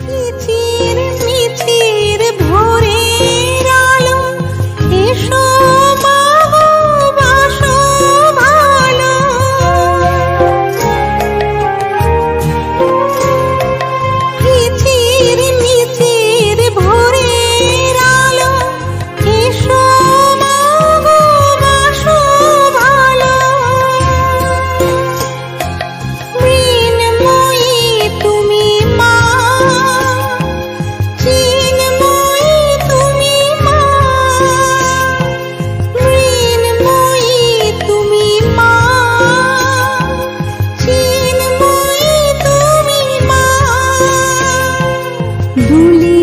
মিচির মিচির ভোরের আলো এসো মা গো বাসো ভালো। মিচির মিচির ভোরের আলো এসো মা গো বাসো ভালো। মৃন্ময়ী তুমি মা, চিন্ময়ী তুমি মা। মৃন্ময়ী তুমি মা, চিন্ময়ী তুমি মা। দুলি